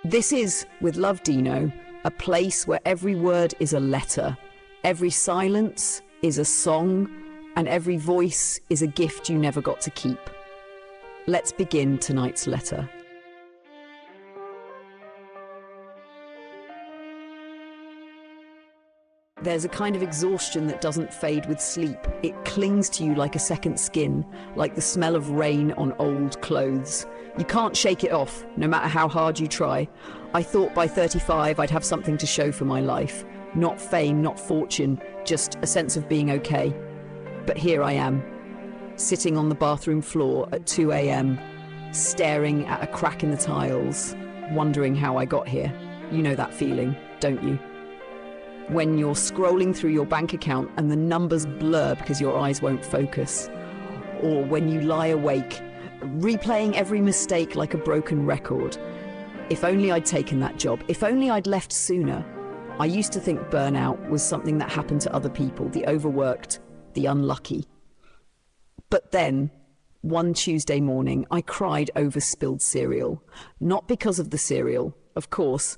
This is, with love, Dino, a place where every word is a letter, every silence is a song, and every voice is a gift you never got to keep. Let's begin tonight's letter. There's a kind of exhaustion that doesn't fade with sleep. It clings to you like a second skin, like the smell of rain on old clothes. You can't shake it off, no matter how hard you try. I thought by 35 I'd have something to show for my life. Not fame, not fortune, just a sense of being okay. But here I am, sitting on the bathroom floor at 2 a.m, staring at a crack in the tiles, wondering how I got here. You know that feeling, don't you? When you're scrolling through your bank account and the numbers blur because your eyes won't focus. Or when you lie awake, replaying every mistake like a broken record. If only I'd taken that job. If only I'd left sooner. I used to think burnout was something that happened to other people, the overworked, the unlucky. But then, one Tuesday morning, I cried over spilled cereal. Not because of the cereal, of course,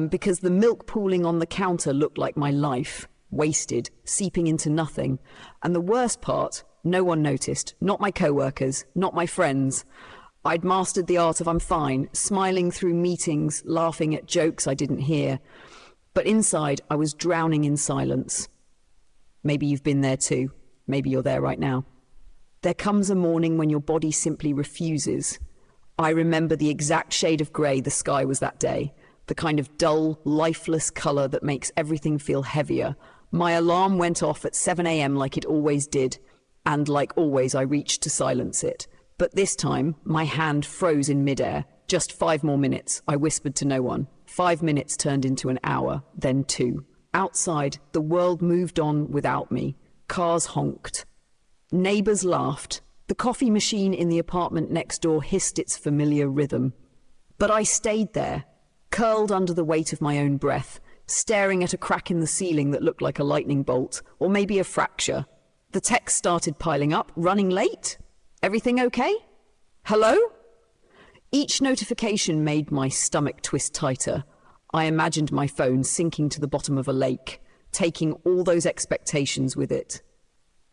because the milk pooling on the counter looked like my life, wasted, seeping into nothing. And the worst part, no one noticed, not my co-workers, not my friends. I'd mastered the art of I'm fine, smiling through meetings, laughing at jokes I didn't hear. But inside, I was drowning in silence. Maybe you've been there too. Maybe you're there right now. There comes a morning when your body simply refuses. I remember the exact shade of grey the sky was that day. The kind of dull, lifeless colour that makes everything feel heavier. My alarm went off at 7 a.m. like it always did, and like always I reached to silence it. But this time, my hand froze in midair. Just 5 more minutes, I whispered to no one. 5 minutes turned into an hour, then 2. Outside, the world moved on without me. Cars honked. Neighbours laughed. The coffee machine in the apartment next door hissed its familiar rhythm. But I stayed there, curled under the weight of my own breath, staring at a crack in the ceiling that looked like a lightning bolt, or maybe a fracture. The texts started piling up. Running late? Everything okay? Hello? Each notification made my stomach twist tighter. I imagined my phone sinking to the bottom of a lake, taking all those expectations with it.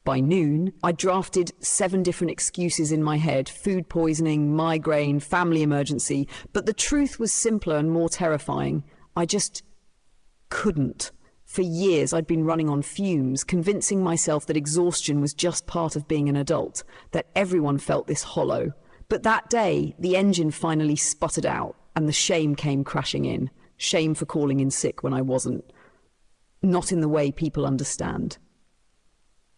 By noon, I drafted 7 different excuses in my head: food poisoning, migraine, family emergency. But the truth was simpler and more terrifying. I just couldn't. For years, I'd been running on fumes, convincing myself that exhaustion was just part of being an adult, that everyone felt this hollow. But that day, the engine finally sputtered out, and the shame came crashing in. Shame for calling in sick when I wasn't. Not in the way people understand.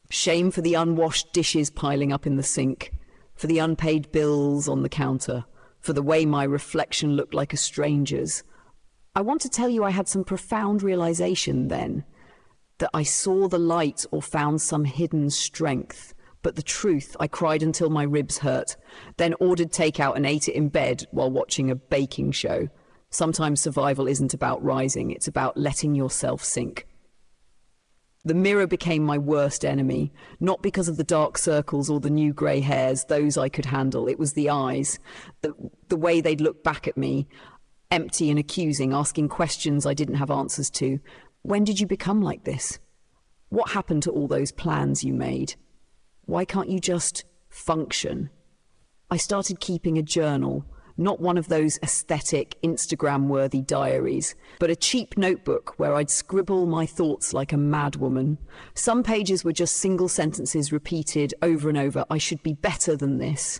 Shame for the unwashed dishes piling up in the sink, for the unpaid bills on the counter, for the way my reflection looked like a stranger's. I want to tell you I had some profound realization then, that I saw the light or found some hidden strength. But the truth, I cried until my ribs hurt, then ordered takeout and ate it in bed while watching a baking show. Sometimes survival isn't about rising, it's about letting yourself sink. The mirror became my worst enemy, not because of the dark circles or the new grey hairs. Those I could handle. It was the eyes, the way they'd look back at me, empty and accusing, asking questions I didn't have answers to. When did you become like this? What happened to all those plans you made? Why can't you just function? I started keeping a journal. Not one of those aesthetic, Instagram-worthy diaries, but a cheap notebook where I'd scribble my thoughts like a madwoman. Some pages were just single sentences repeated over and over. I should be better than this.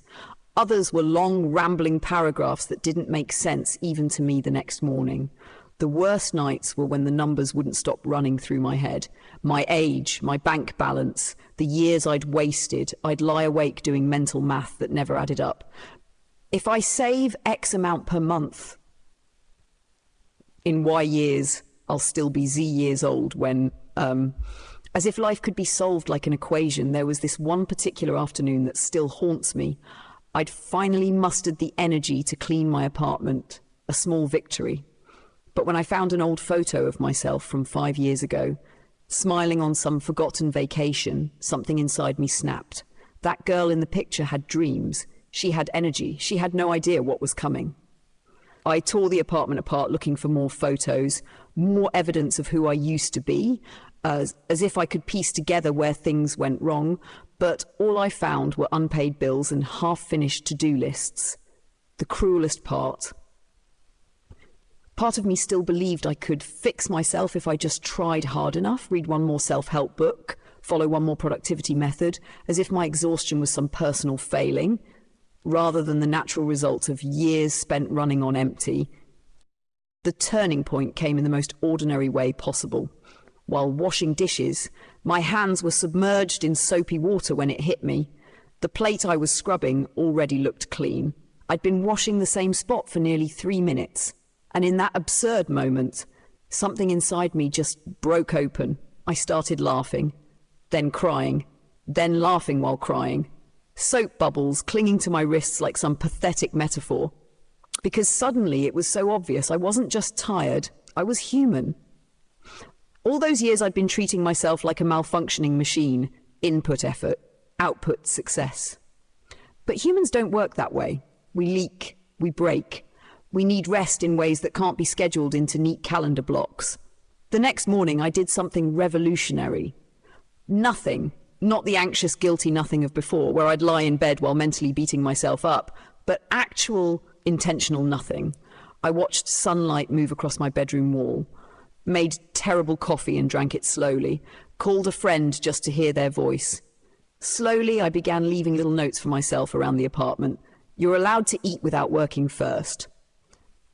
Others were long, rambling paragraphs that didn't make sense even to me the next morning. The worst nights were when the numbers wouldn't stop running through my head. My age, my bank balance, the years I'd wasted. I'd lie awake doing mental math that never added up. If I save X amount per month, in Y years, I'll still be Z years old when, as if life could be solved like an equation. There was this one particular afternoon that still haunts me. I'd finally mustered the energy to clean my apartment, a small victory. But when I found an old photo of myself from 5 years ago, smiling on some forgotten vacation, something inside me snapped. That girl in the picture had dreams. She had energy. She had no idea what was coming. I tore the apartment apart looking for more photos, more evidence of who I used to be, as if I could piece together where things went wrong, but all I found were unpaid bills and half-finished to-do lists. The cruelest part. Part of me still believed I could fix myself if I just tried hard enough, read one more self-help book, follow one more productivity method, as if my exhaustion was some personal failing, rather than the natural result of years spent running on empty. The turning point came in the most ordinary way possible. While washing dishes, my hands were submerged in soapy water when it hit me. The plate I was scrubbing already looked clean. I'd been washing the same spot for nearly 3 minutes. And in that absurd moment, something inside me just broke open. I started laughing, then crying, then laughing while crying. Soap bubbles clinging to my wrists like some pathetic metaphor. Because suddenly it was so obvious I wasn't just tired, I was human. All those years I'd been treating myself like a malfunctioning machine. Input effort, output success. But humans don't work that way. We leak, we break. We need rest in ways that can't be scheduled into neat calendar blocks. The next morning I did something revolutionary. Nothing, not the anxious, guilty nothing of before, where I'd lie in bed while mentally beating myself up, but actual, intentional nothing. I watched sunlight move across my bedroom wall, made terrible coffee and drank it slowly, called a friend just to hear their voice. Slowly I began leaving little notes for myself around the apartment. You're allowed to eat without working first.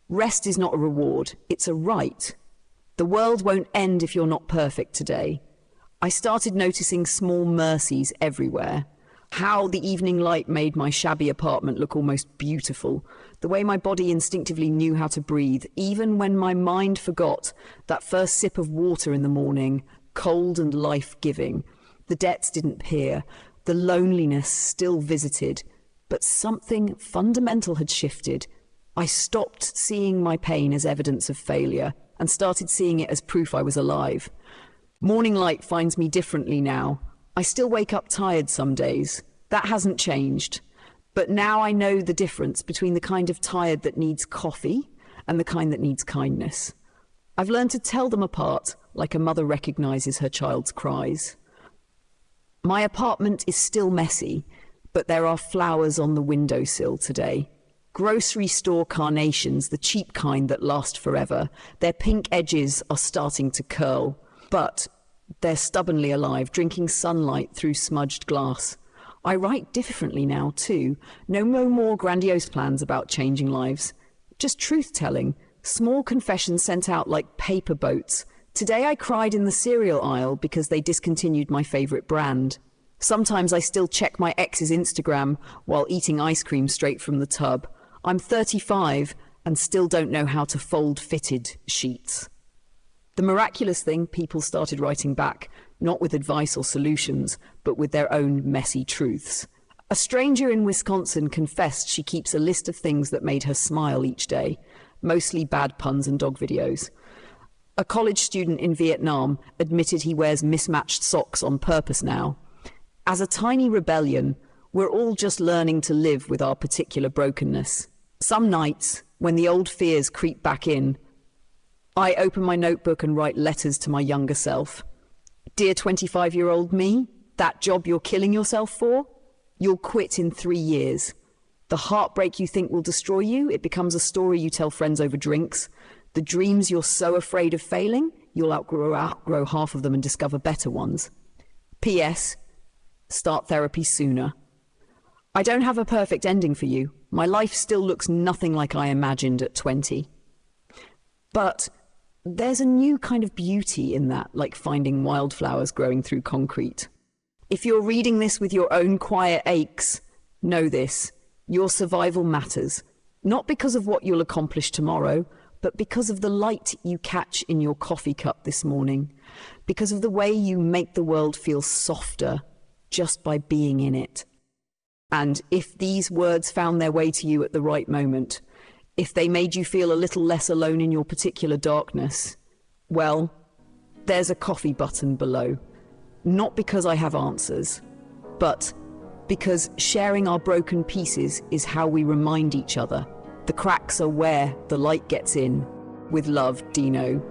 Rest is not a reward, it's a right. The world won't end if you're not perfect today. I started noticing small mercies everywhere. How the evening light made my shabby apartment look almost beautiful. The way my body instinctively knew how to breathe, even when my mind forgot. That first sip of water in the morning, cold and life-giving. The debts didn't peer. The loneliness still visited. But something fundamental had shifted. I stopped seeing my pain as evidence of failure and started seeing it as proof I was alive. Morning light finds me differently now. I still wake up tired some days. That hasn't changed. But now I know the difference between the kind of tired that needs coffee and the kind that needs kindness. I've learned to tell them apart like a mother recognizes her child's cries. My apartment is still messy, but there are flowers on the windowsill today. Grocery store carnations, the cheap kind that last forever. Their pink edges are starting to curl, but they're stubbornly alive, drinking sunlight through smudged glass. I write differently now, too. No more grandiose plans about changing lives. Just truth-telling. Small confessions sent out like paper boats. Today I cried in the cereal aisle because they discontinued my favorite brand. Sometimes I still check my ex's Instagram while eating ice cream straight from the tub. I'm 35 and still don't know how to fold fitted sheets. The miraculous thing, people started writing back, not with advice or solutions, but with their own messy truths. A stranger in Wisconsin confessed she keeps a list of things that made her smile each day, mostly bad puns and dog videos. A college student in Vietnam admitted he wears mismatched socks on purpose now. As a tiny rebellion, we're all just learning to live with our particular brokenness. Some nights, when the old fears creep back in, I open my notebook and write letters to my younger self. Dear 25-year-old me, that job you're killing yourself for, you'll quit in 3 years. The heartbreak you think will destroy you, it becomes a story you tell friends over drinks. The dreams you're so afraid of failing, you'll outgrow half of them and discover better ones. P.S. Start therapy sooner. I don't have a perfect ending for you. My life still looks nothing like I imagined at 20. But there's a new kind of beauty in that, like finding wildflowers growing through concrete. If you're reading this with your own quiet aches, know this: your survival matters, not because of what you'll accomplish tomorrow, but because of the light you catch in your coffee cup this morning, because of the way you make the world feel softer just by being in it. And if these words found their way to you at the right moment, if they made you feel a little less alone in your particular darkness, well, there's a coffee button below. Not because I have answers, but because sharing our broken pieces is how we remind each other The cracks are where the light gets in. With love, Dino.